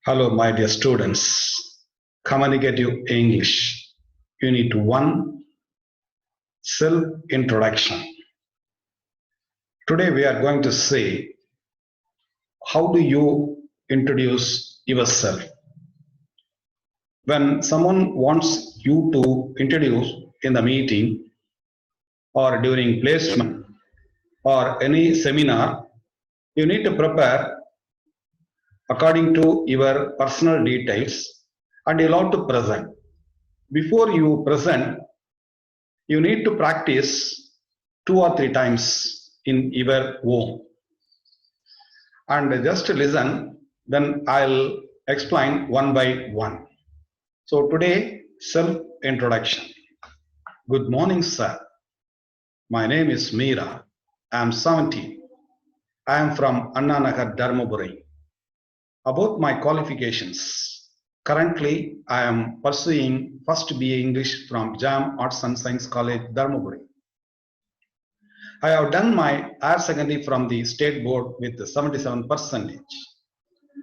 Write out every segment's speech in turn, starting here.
Hello, my dear students. Communicative English. Unit 1 Self Introduction. Today we are going to see how do you introduce yourself. When someone wants you to introduce in the meeting or during placement or any seminar, you need to prepare according to your personal details and you'll have to present. Before you present, you need to practice 2 or 3 times in your home and just listen, then I'll explain one by one. So today, self introduction. Good morning, sir. My name is Meera. I am 70. I am from Anna Nagar, Dharmaburi. About my qualifications. Currently, I am pursuing first BA English from JAM Arts and Science College, Dharmaburi. I have done my higher secondary from the state board with 77%.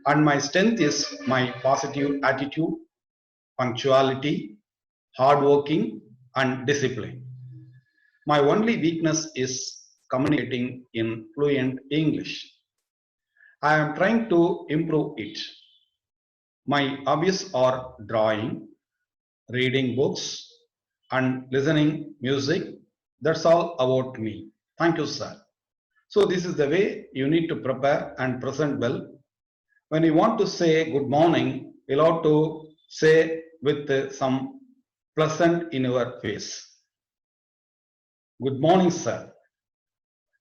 And my strength is my positive attitude, punctuality, hard working, and discipline. My only weakness is communicating in fluent English. I am trying to improve it. My hobbies are drawing, reading books, and listening music. That's all about me. Thank you, sir. So this is the way you need to prepare and present well. When you want to say good morning, you'll have to say with some pleasant in your face. Good morning, sir.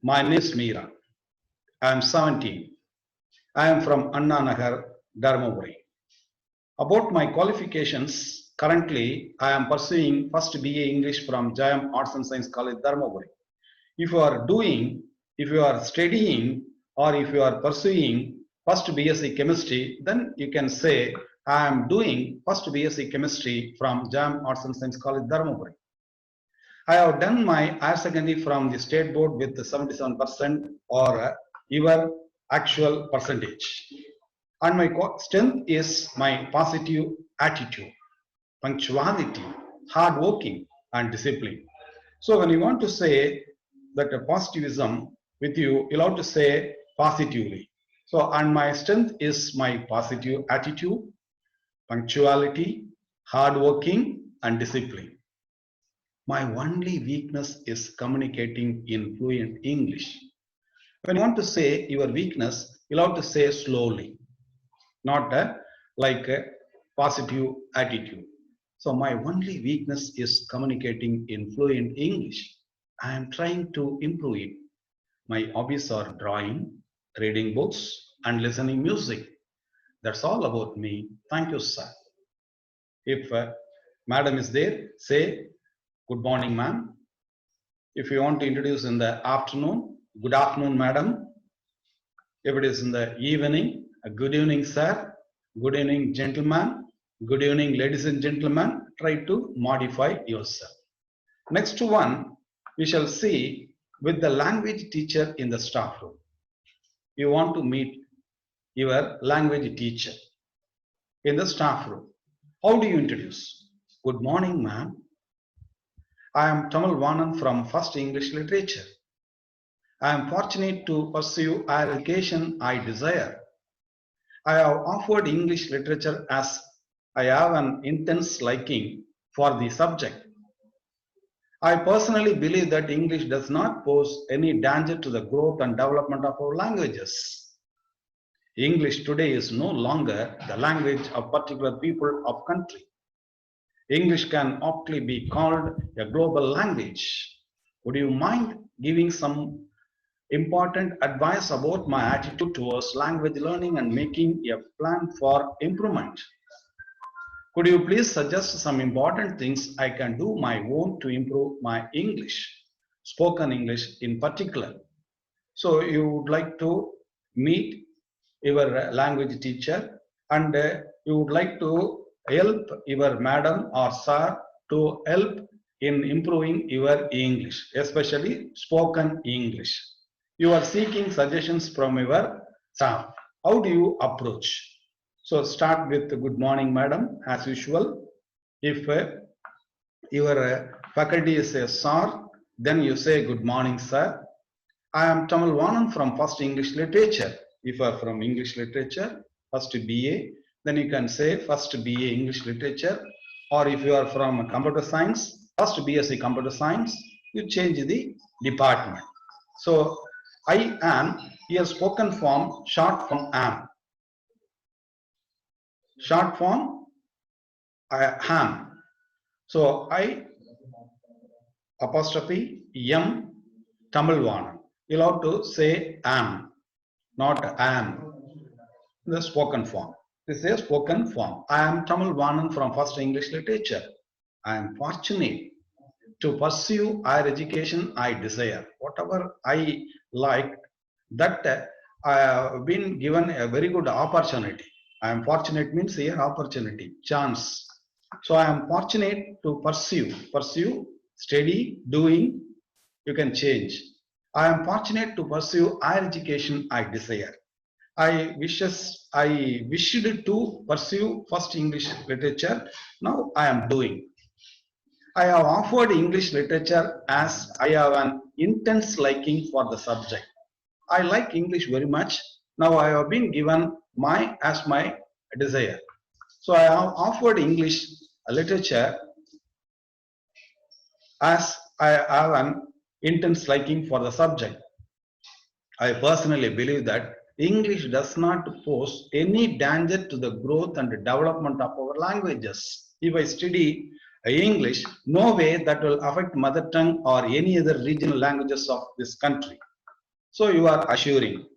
My name is Meera. I am 17. I am from Anna Nagar, Dharmaburi. About my qualifications, currently I am pursuing first BA English from JAM Arts and Science College, Dharmaburi. If you are studying, or if you are pursuing first BSc Chemistry, then you can say, I am doing first BSc Chemistry from JAM Arts and Science College, Dharmaburi. I have done my higher secondary from the state board with 77% or your actual percentage. And my strength is my positive attitude, punctuality, hard working, and discipline. So when you want to say that positivism with you, you'll have to say positively. So, and my strength is my positive attitude, punctuality, hard working, and discipline. My only weakness is communicating in fluent English. When you want to say your weakness, you'll have to say slowly, not like a positive attitude. So my only weakness is communicating in fluent English. I am trying to improve it. My hobbies are drawing, reading books, and listening music. That's all about me. Thank you, sir. If madam is there, say good morning, ma'am. If you want to introduce in the afternoon, good afternoon, madam. If it is in the evening, good evening, sir. Good evening, gentlemen. Good evening, ladies and gentlemen. Try to modify yourself. Next one, we shall see with the language teacher in the staff room. You want to meet your language teacher in the staff room. How do you introduce? Good morning, ma'am. I am Tamal Vanan from First English Literature. I am fortunate to pursue higher education I desire. I have offered English literature as I have an intense liking for the subject. I personally believe that English does not pose any danger to the growth and development of our languages. English today is no longer the language of particular people of country. English can aptly be called a global language. Would you mind giving some important advice about my attitude towards language learning and making a plan for improvement? Could you please suggest some important things I can do my own to improve my English, spoken English in particular? So you would like to meet your language teacher and you would like to help your madam or sir to help in improving your English, especially spoken English. You are seeking suggestions from your staff. How do you approach? So start with good morning, madam, as usual. If your faculty is a sir, then you say good morning, sir. I am Tamal Vanan from First English Literature. If you are from English Literature, first BA, then you can say first BA English Literature. Or if you are from Computer Science, first BSc Computer Science, you change the department. So I am, here spoken form, short form am. Short form, I am. So I apostrophe M Tamil Vanan. You'll have to say am, not am. The spoken form. This is a spoken form. I am Tamil Vanan from First English Literature. I am fortunate to pursue higher education I desire. Whatever I like, that I have been given a very good opportunity. I am fortunate means here opportunity, chance. So I am fortunate to pursue, study, doing, you can change. I am fortunate to pursue higher education I desire. I wished to pursue first English literature. Now I am doing. I have offered English literature as I have an intense liking for the subject. I like English very much. Now I have been given as my desire. So I have offered English literature as I have an intense liking for the subject. I personally believe that English does not pose any danger to the growth and development of our languages. If I study English, no way that will affect mother tongue or any other regional languages of this country. So you are assuring.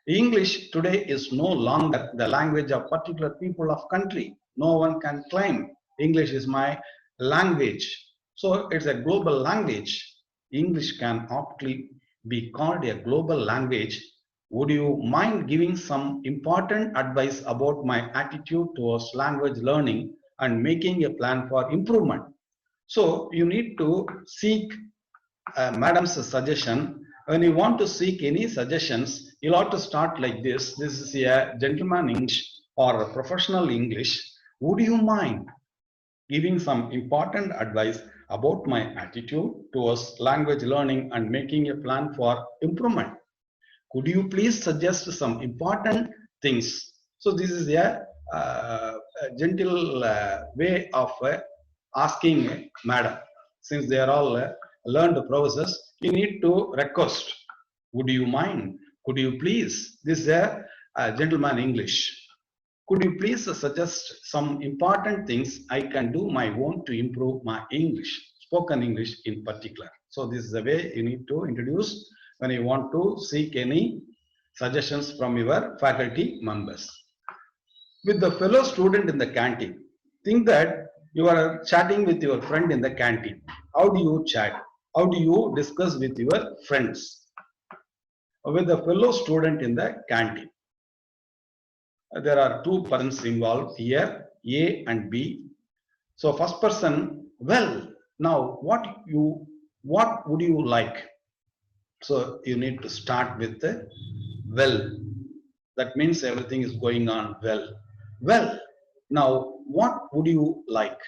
English today is no longer the language of particular people of country. No one can claim English is my language. So it's a global language. English can aptly be called a global language. Would you mind giving some important advice about my attitude towards language learning and making a plan for improvement? So you need to seek madam's suggestion. When you want to seek any suggestions, you'll have to start like this. This is a gentleman English or a professional English. Would you mind giving some important advice about my attitude towards language learning and making a plan for improvement? Could you please suggest some important things? So this is a gentle way of asking madam. Since they are all learned professors, you need to request. Would you mind? Could you please? This is a gentleman English. Could you please suggest some important things I can do my own to improve my English, spoken English in particular? So this is the way you need to introduce when you want to seek any suggestions from your faculty members. With the fellow student in the canteen, think that you are chatting with your friend in the canteen. How do you chat? How do you discuss with your friends? With the fellow student in the canteen. There are two persons involved here, A and B. So first person, well, now what would you like? So you need to start with the well. That means everything is going on well. Well, now what would you like?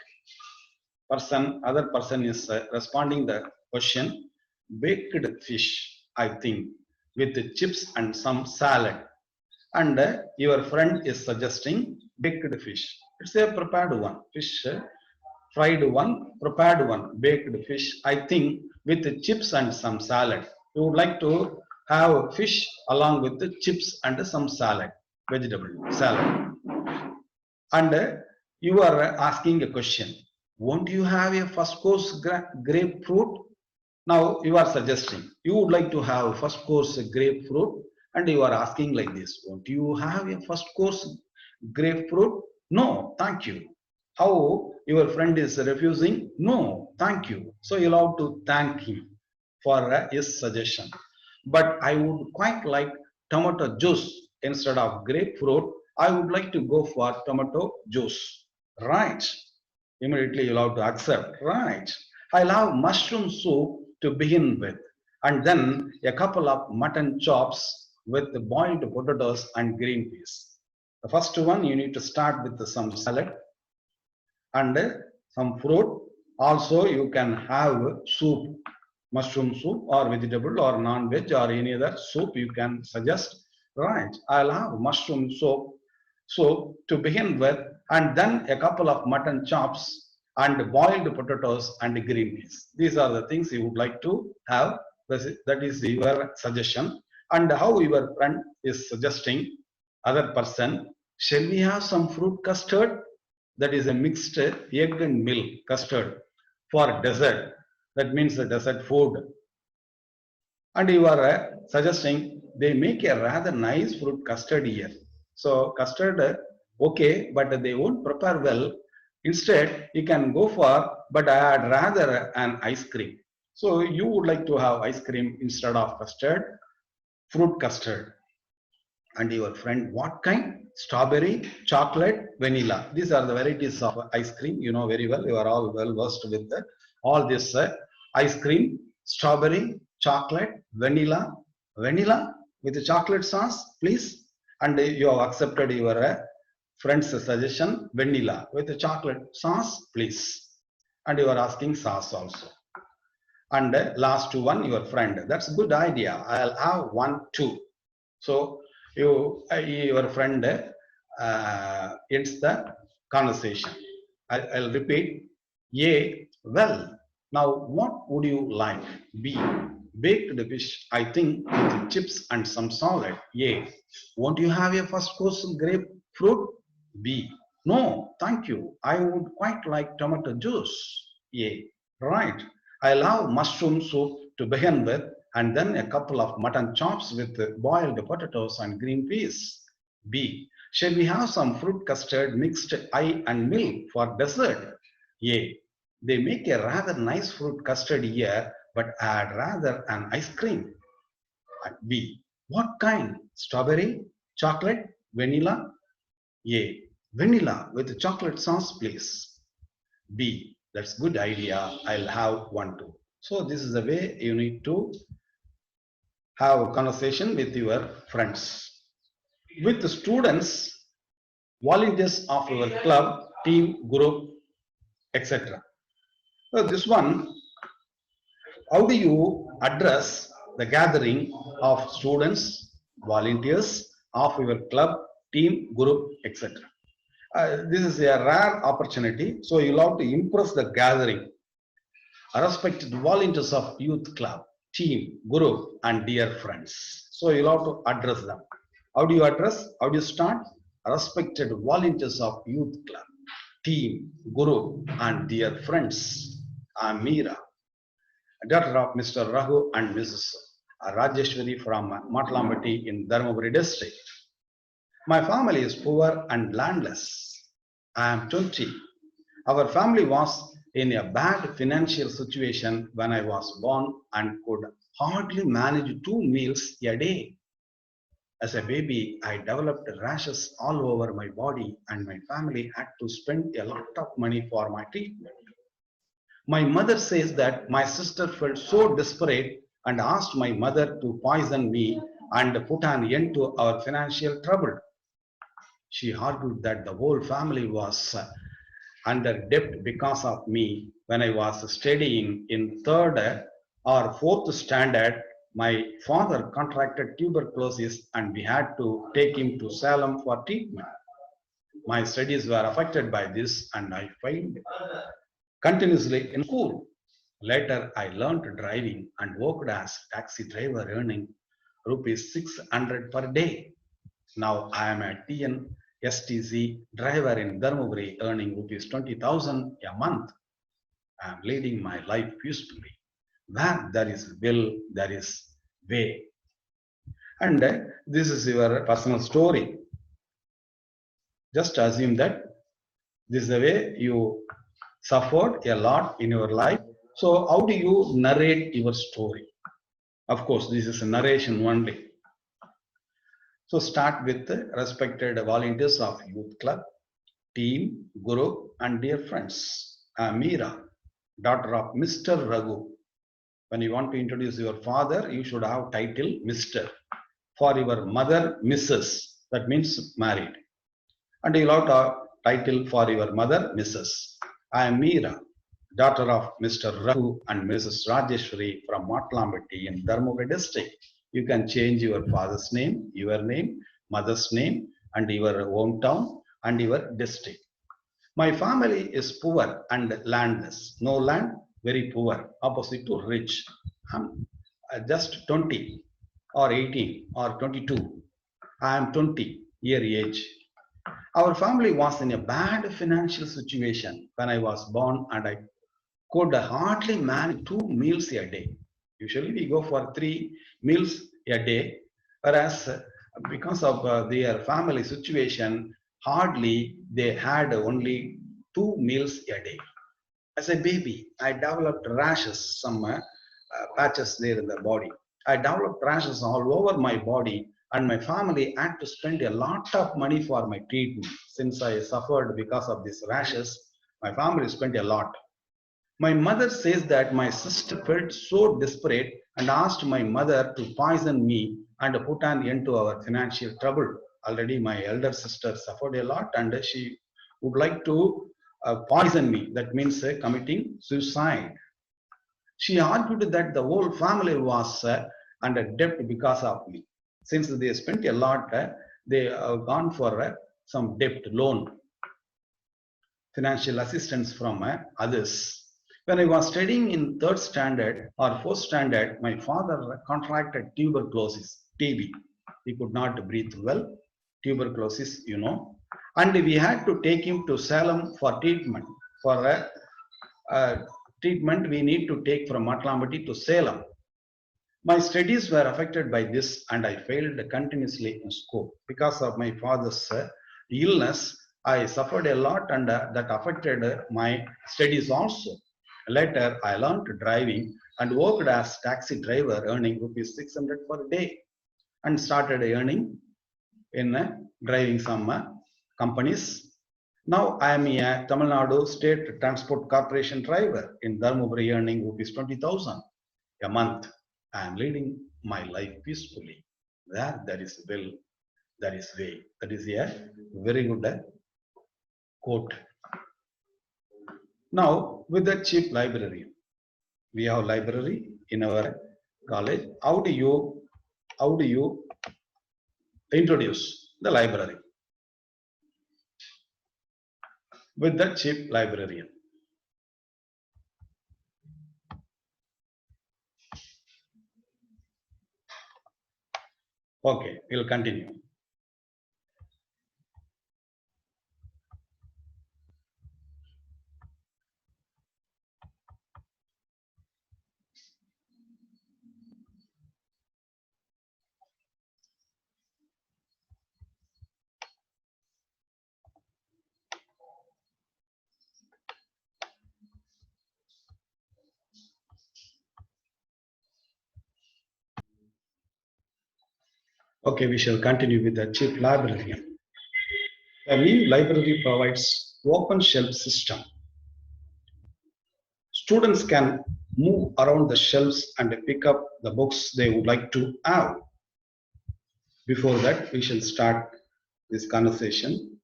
Other person is responding the question, baked fish, I think, with the chips and some salad. And your friend is suggesting baked fish. It's a prepared one, fish, fried one, prepared one, baked fish, I think, with the chips and some salad. You would like to have fish along with the chips and some salad, vegetable salad. And you are asking a question. Won't you have a first course grapefruit? Now you are suggesting you would like to have first course grapefruit, and you are asking like this. Won't you have a first course grapefruit? No, thank you. How your friend is refusing? No, thank you. So you'll have to thank him for his suggestion. But I would quite like tomato juice instead of grapefruit. I would like to go for tomato juice. Right. Immediately you'll have to accept. Right. I love mushroom soup to begin with, and then a couple of mutton chops with the boiled potatoes and green peas. The first one, you need to start with some salad and some fruit. Also, you can have soup, mushroom soup or vegetable or non-veg or any other soup you can suggest. Right, I'll have mushroom soup to begin with, and then a couple of mutton chops and boiled potatoes and green peas. These are the things you would like to have. That is your suggestion. And how your friend is suggesting other person, shall we have some fruit custard? That is a mixed egg and milk custard for dessert. That means the dessert food. And you are suggesting they make a rather nice fruit custard here. So custard, okay, but they won't prepare well. Instead, you can go for, but I had rather an ice cream. So you would like to have ice cream instead of custard, fruit custard. And your friend, what kind? Strawberry, chocolate, vanilla. These are the varieties of ice cream. You know very well. You are all well versed with all this ice cream, strawberry, chocolate, vanilla with the chocolate sauce, please. And you have accepted your friend's suggestion, vanilla with the chocolate sauce, please. And you are asking sauce also. And last one, your friend. That's a good idea. I'll have one too. So your friend ends the conversation. I'll repeat. A, well, now what would you like? B, baked fish, I think, with chips and some salad. A, won't you have a first course grapefruit? B, no, thank you. I would quite like tomato juice. A, right. I love mushroom soup to begin with, and then a couple of mutton chops with boiled potatoes and green peas. B, shall we have some fruit custard mixed ice and milk for dessert? A, they make a rather nice fruit custard here, but I'd rather an ice cream. B, what kind? Strawberry, chocolate, vanilla? A, vanilla with chocolate sauce, please. B, that's good idea. I'll have one too. So this is the way you need to have a conversation with your friends. With the students, volunteers of your club, team, group, etc. So this one, how do you address the gathering of students, volunteers of your club, team, group, etc. This is a rare opportunity, so you'll have to impress the gathering. Respected volunteers of youth club, team, group, and dear friends. So you'll have to address them. How do you address? How do you start? Respected volunteers of youth club, team, group, and dear friends. I'm Meera, daughter of Mr. Raghu and Mrs. Rajeshwari from Matlambati in Dharmaburi district. My family is poor and landless. I am 20. Our family was in a bad financial situation when I was born and could hardly manage 2 meals a day. As a baby, I developed rashes all over my body and my family had to spend a lot of money for my treatment. My mother says that my sister felt so desperate and asked my mother to poison me and put an end to our financial trouble. She argued that the whole family was under debt because of me. When I was studying in 3rd or 4th standard, my father contracted tuberculosis and we had to take him to Salem for treatment. My studies were affected by this and I failed continuously in school. Later, I learned driving and worked as taxi driver earning rupees 600 per day. Now I am a TNSTC driver in Dharmaburi earning rupees 20,000 a month. I am leading my life peacefully. Where there is will, there is way. And this is your personal story. Just assume that this is the way you suffered a lot in your life. So how do you narrate your story? Of course, this is a narration only. So start with respected volunteers of youth club, team, group, and dear friends. I'm Meera, daughter of Mr. Raghu. When you want to introduce your father, you should have title Mr. For your mother, Mrs. That means married. And you'll have a title for your mother, Mrs. I am Meera, daughter of Mr. Raghu and Mrs. Rajeshwari from Matlambetti in Dharmaburi district. You can change your father's name, your name, mother's name, and your hometown and your district. My family is poor and landless. No land, very poor, opposite to rich. I'm just 20 or 18 or 22. I am 20-year age. Our family was in a bad financial situation when I was born, and I could hardly manage 2 meals a day. Usually we go for 3 meals a day, whereas because of their family situation, hardly they had only 2 meals a day. As a baby, I developed rashes, some patches there in the body. I developed rashes all over my body, and my family had to spend a lot of money for my treatment. Since I suffered because of these rashes, my family spent a lot. My mother says that my sister felt so desperate and asked my mother to poison me and put an end to our financial trouble. Already, my elder sister suffered a lot and she would like to poison me. That means committing suicide. She argued that the whole family was under debt because of me. Since they spent a lot, they have gone for some debt loan, financial assistance from others. When I was studying in third standard or fourth standard, my father contracted tuberculosis, TB. He could not breathe well, tuberculosis, and we had to take him to Salem for treatment. For treatment, we need to take from Matlambetti to Salem. My studies were affected by this, and I failed continuously in school. Because of my father's illness, I suffered a lot, and that affected my studies also. Later, I learned driving and worked as taxi driver, earning rupees 600 per day, and started earning in driving some companies. Now I am a Tamil Nadu State Transport Corporation driver in Dharmaburi, earning rupees 20,000 a month. I am leading my life peacefully. There is will, there is way. That is a very good quote. Now, with the chief librarian, we have library in our college. How do you introduce the library? With the chief librarian. Okay, we'll continue. Okay, we shall continue with the chief librarian. The new library provides open shelf system. Students can move around the shelves and pick up the books they would like to have. Before that, we shall start this conversation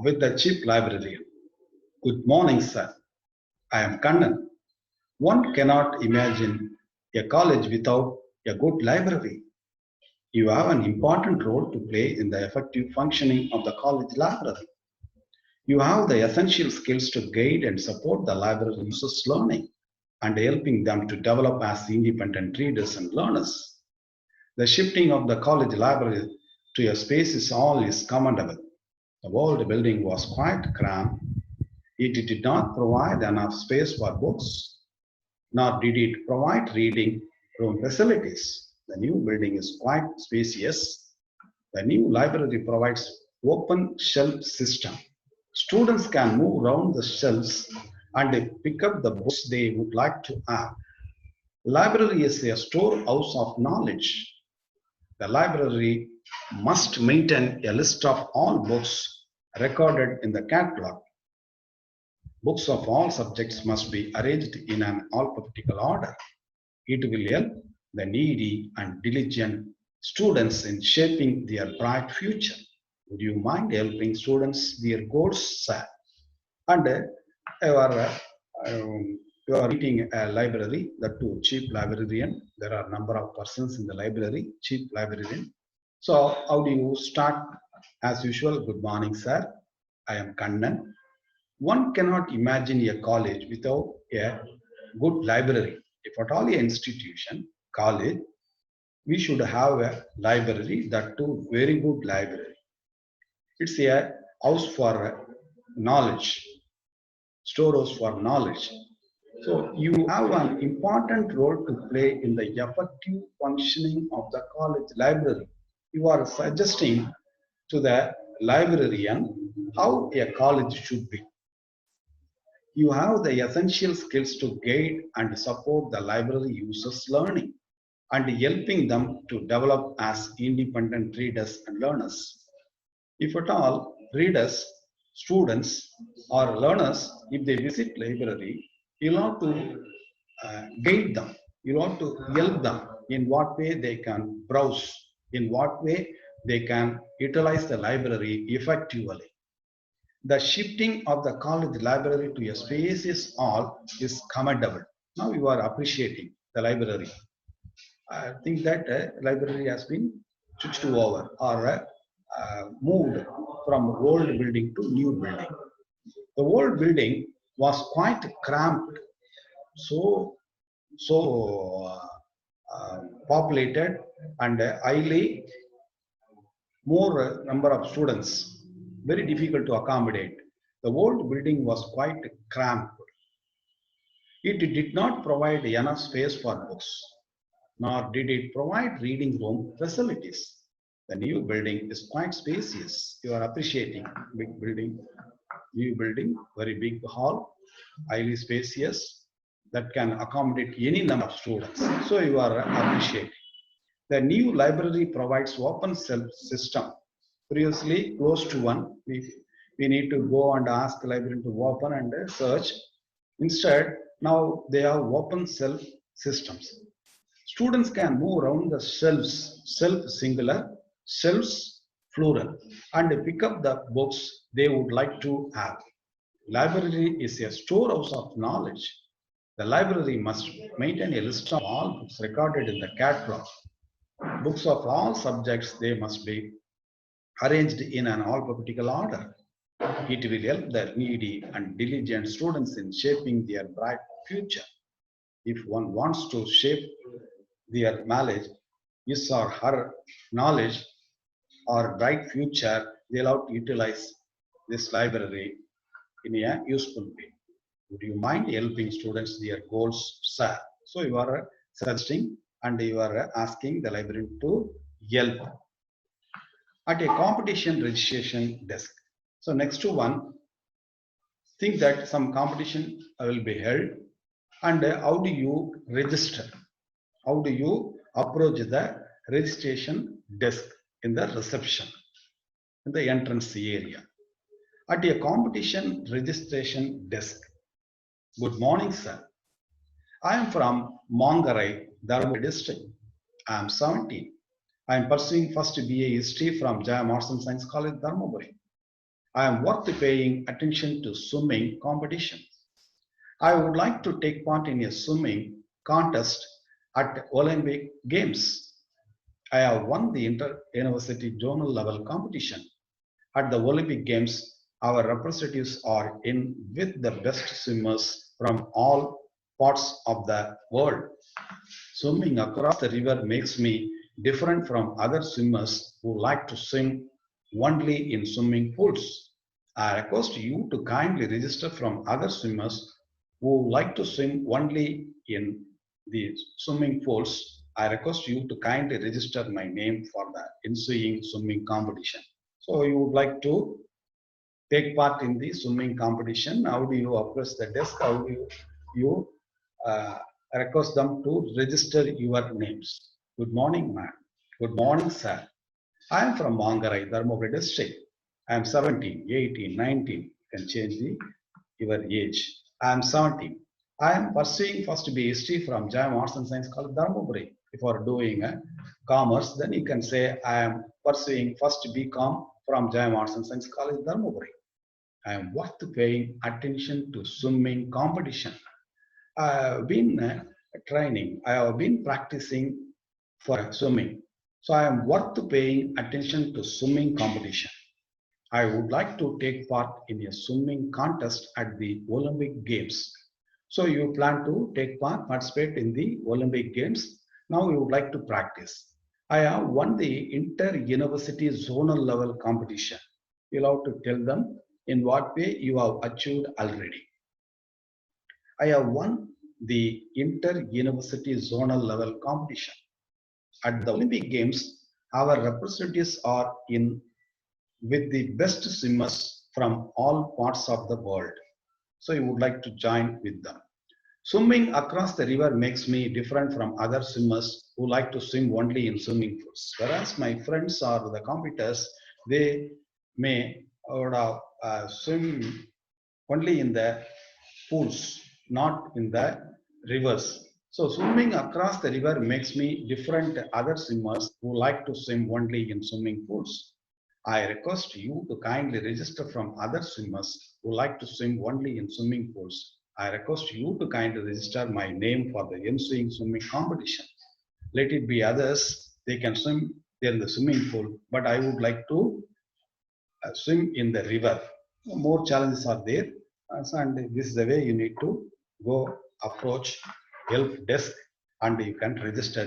with the chief librarian. Good morning, sir. I am Kannan. One cannot imagine a college without a good library. You have an important role to play in the effective functioning of the college library. You have the essential skills to guide and support the library users' learning and helping them to develop as independent readers and learners. The shifting of the college library to a space is commendable. The old building was quite cramped. It did not provide enough space for books, nor did it provide reading room facilities. The new building is quite spacious. The new library provides open shelf system. Students can move around the shelves and pick up the books they would like to have. Library is a storehouse of knowledge. The library must maintain a list of all books recorded in the catalog. Books of all subjects must be arranged in an alphabetical order. It will help the needy and diligent students in shaping their bright future. Would you mind helping students their goals, sir? And you are meeting a library, the two chief librarian. There are a number of persons in the library, chief librarian. So how do you start? As usual, good morning, sir. I am Kannan. One cannot imagine a college without a good library. If at all an institution, college, we should have a library, that too very good library. It's a house for knowledge, storehouse for knowledge. So you have an important role to play in the effective functioning of the college library. You are suggesting to the librarian how a college should be. You have the essential skills to guide and support the library users' learning and helping them to develop as independent readers and learners. If at all readers, students or learners, if they visit library, you have to guide them, you have to help them in what way they can browse, in what way they can utilize the library effectively. The shifting of the college library to a spacious hall is commendable. Now you are appreciating the library. I think that library has been switched over or moved from old building to new building. The old building was quite cramped, so populated and highly more number of students, very difficult to accommodate. The old building was quite cramped. It did not provide enough space for books, nor did it provide reading room facilities. The new building is quite spacious. You are appreciating big building, new building, very big hall, highly spacious, that can accommodate any number of students. So you are appreciating. The new library provides open self system. Previously closed to one, we need to go and ask the librarian to open and search. Instead, now they have open self systems. Students can move around the shelves, self singular, shelves plural, and pick up the books they would like to have. Library is a storehouse of knowledge. The library must maintain a list of all books recorded in the catalog. Books of all subjects, they must be arranged in an alphabetical order. It will help the needy and diligent students in shaping their bright future. If one wants to shape their knowledge, his or her knowledge or bright future, they'll have to utilize this library in a useful way. Would you mind helping students their goals, sir? So you are suggesting and you are asking the librarian to help at a competition registration desk. So next to one, think that some competition will be held and how do you register? How do you approach the registration desk in the reception, in the entrance area? At a competition registration desk, good morning, sir. I am from Mongarai, Dharmaburi district. I am 17. I am pursuing first BA History from Jaya Arts and Science College, Dharmaburi. I am worth paying attention to swimming competition. I would like to take part in a swimming contest at Olympic Games. I have won the inter-university zonal level competition. At the Olympic Games, our representatives are in with the best swimmers from all parts of the world. Swimming across the river makes me different from other swimmers who like to swim only in swimming pools. I request you to kindly register from other swimmers who like to swim only in the swimming pools. I request you to kindly register my name for the ensuing swimming competition. So you would like to take part in the swimming competition. How do you approach the desk? How do you request them to register your names? Good morning, ma'am. Good morning, sir. I am from Mangarai, Dharmaburi district. I am 17, 18, 19. You can change your age. I am 17. I am pursuing first B history from Jaya Arts and Science College, Dharmaburi. If you are doing commerce, then you can say I am pursuing first BCom from Jayam Arts and Science College, Dharmaburi. I am worth paying attention to swimming competition. I have been training, I have been practicing for swimming. So I am worth paying attention to swimming competition. I would like to take part in a swimming contest at the Olympic Games. So you plan to participate in the Olympic Games. Now you would like to practice. I have won the inter-university zonal level competition. You'll have to tell them in what way you have achieved already. I have won the inter-university zonal level competition. At the Olympic Games, our representatives are in with the best swimmers from all parts of the world. So you would like to join with them. Swimming across the river makes me different from other swimmers who like to swim only in swimming pools. Whereas my friends or the competitors, they may swim only in the pools, not in the rivers. So swimming across the river makes me different other swimmers who like to swim only in swimming pools. I request you to kindly register from other swimmers who like to swim only in swimming pools. I request you to kindly register my name for the ensuing swimming competition. Let it be others, they can swim in the swimming pool, but I would like to swim in the river. More challenges are there, and this is the way you need to go approach help desk and you can register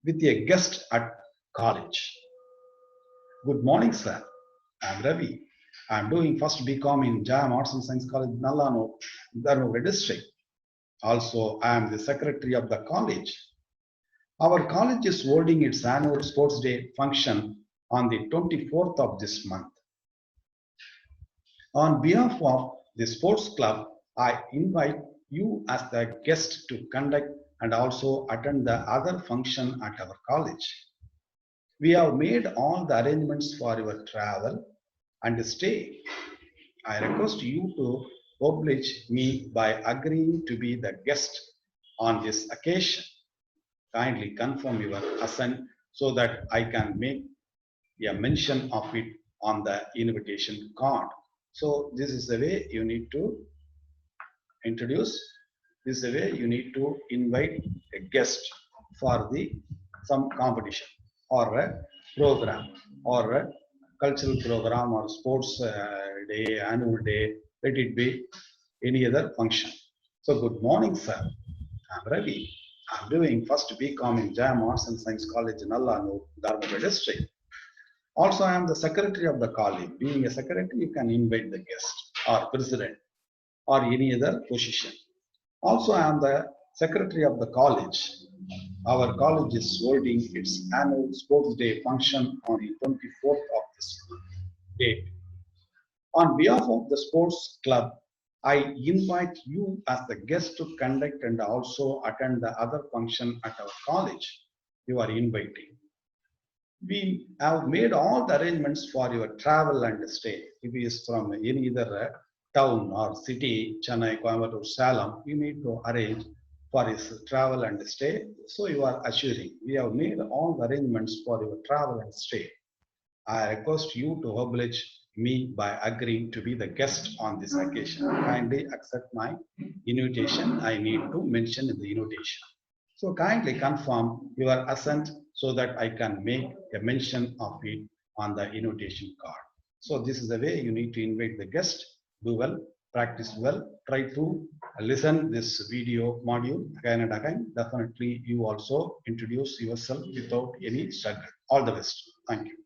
with a guest at college. Good morning, sir. I'm Ravi. I'm doing first BCom in Jayam Arts and Science College, Nallano, Dharmaburi district. Also, I am the secretary of the college. Our college is holding its annual sports day function on the 24th of this month. On behalf of the sports club, I invite you as the guest to conduct and also attend the other function at our college. We have made all the arrangements for your travel and stay. I request you to oblige me by agreeing to be the guest on this occasion. Kindly confirm your assent so that I can make a mention of it on the invitation card. So this is the way you need to introduce. This is the way you need to invite a guest for some competition or a program or a cultural program or sports day, annual day, let it be any other function. So good morning, sir. I'm Ravi. I'm doing first BCom in Jayam Arts and Science College in Nallano, Dharmaburi district. Also, I am the secretary of the college. Being a secretary, you can invite the guest or president or any other position. Also, I am the secretary of the college. Our college is holding its annual sports day function on the 24th of this date. On behalf of the sports club, I invite you as the guest to conduct and also attend the other function at our college. You are inviting. We have made all the arrangements for your travel and stay. If he is from any other town or city, Chennai, Coimbatore, Salem, you need to arrange for his travel and stay. So you are assuring, we have made all the arrangements for your travel and stay. I request you to oblige me by agreeing to be the guest on this occasion. Kindly accept my invitation. I need to mention in the invitation. So kindly confirm your assent so that I can make a mention of it on the invitation card. So this is the way you need to invite the guest. Do well, practice well, try to listen this video module again and again. Definitely you also introduce yourself without any struggle. All the best. Thank you.